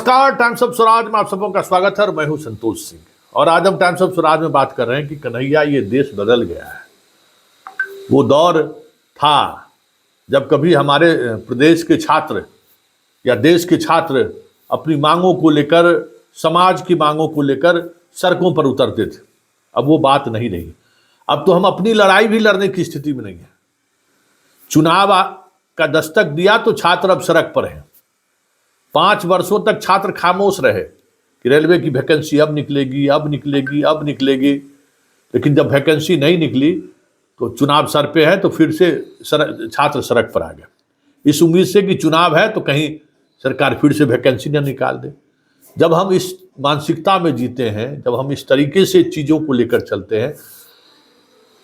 नमस्कार, times of Swaraj में आप सबों का स्वागत है और मैं हूं संतोष सिंह। और आज हम टाइम्स ऑफ स्वराज में बात कर रहे हैं कि कन्हैया, ये देश बदल गया है। वो दौर था जब कभी हमारे प्रदेश के छात्र या देश के छात्र अपनी मांगों को लेकर, समाज की मांगों को लेकर सड़कों पर उतरते थे। अब वो बात नहीं रही। अब तो हम अपनी लड़ाई भी लड़ने की स्थिति में नहीं है। चुनाव का दस्तक दिया तो छात्र अब सड़क पर हैं। 5 वर्षों तक छात्र खामोश रहे कि रेलवे की वैकेंसी अब निकलेगी, अब निकलेगी, अब निकलेगी। लेकिन जब वैकेंसी नहीं निकली तो चुनाव सर पे है तो फिर से छात्र सड़क पर आ गए, इस उम्मीद से कि चुनाव है तो कहीं सरकार फिर से वैकेंसी न निकाल दे। जब हम इस मानसिकता में जीते हैं, जब हम इस तरीके से चीज़ों को लेकर चलते हैं,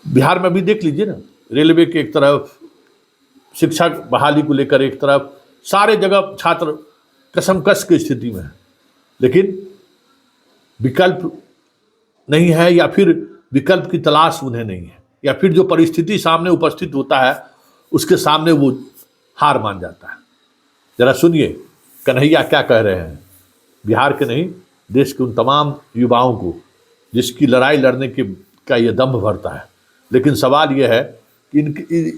बिहार में भी देख लीजिए ना, रेलवे के एक तरफ, शिक्षा बहाली को लेकर एक तरफ, सारे जगह छात्र कसमकस की स्थिति में है। लेकिन विकल्प नहीं है, या फिर विकल्प की तलाश उन्हें नहीं है, या फिर जो परिस्थिति सामने उपस्थित होता है उसके सामने वो हार मान जाता है। जरा सुनिए कन्हैया क्या कह रहे हैं, बिहार के नहीं, देश के उन तमाम युवाओं को जिसकी लड़ाई लड़ने का ये दम्भ भरता है। लेकिन सवाल ये है कि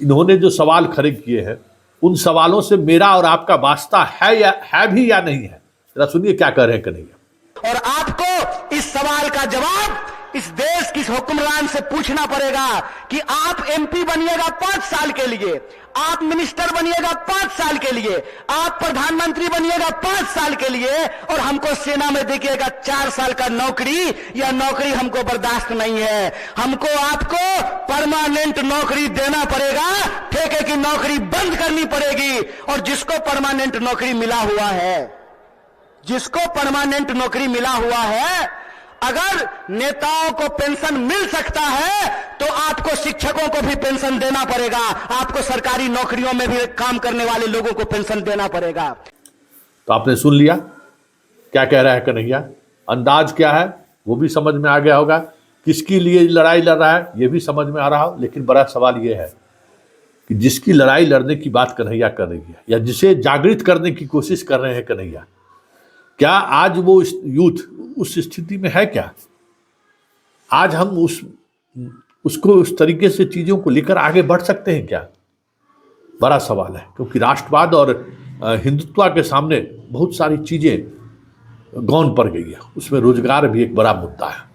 इन्होंने जो सवाल खड़े किए हैं, उन सवालों से मेरा और आपका वास्ता है भी या नहीं है। जरा सुनिए क्या कह रहे हैं कन्हैया। और आपको इस सवाल का जवाब इस देश की हुक्मरान से पूछना पड़ेगा कि आप एमपी बनिएगा 5 साल के लिए, आप मिनिस्टर बनिएगा 5 साल के लिए, आप प्रधानमंत्री बनिएगा 5 साल के लिए, और हमको सेना में देखिएगा 4 साल का नौकरी। यह नौकरी हमको बर्दाश्त नहीं है। हमको आपको परमानेंट नौकरी देना पड़ेगा, ठेके की नौकरी बंद करनी पड़ेगी। और जिसको परमानेंट नौकरी मिला हुआ है, जिसको परमानेंट नौकरी मिला हुआ है, अगर नेताओं को पेंशन मिल सकता है तो आपको शिक्षकों को भी पेंशन देना पड़ेगा, आपको सरकारी नौकरियों में भी काम करने वाले लोगों को पेंशन देना पड़ेगा। तो आपने सुन लिया क्या कह रहा है कन्हैया। अंदाज क्या है वो भी समझ में आ गया होगा, किसकी लिए लड़ाई लड़ रहा है ये भी समझ में आ रहा हो। लेकिन बड़ा सवाल ये है कि जिसकी लड़ाई लड़ने की बात कन्हैया कर रही है, या जिसे जागृत करने की कोशिश कर रहे हैं कन्हैया, क्या आज वो यूथ उस स्थिति में है? क्या आज हम उसको उस तरीके से चीज़ों को लेकर आगे बढ़ सकते हैं क्या? बड़ा सवाल है, क्योंकि राष्ट्रवाद और हिंदुत्व के सामने बहुत सारी चीज़ें गौन पड़ गई है। उसमें रोजगार भी एक बड़ा मुद्दा है।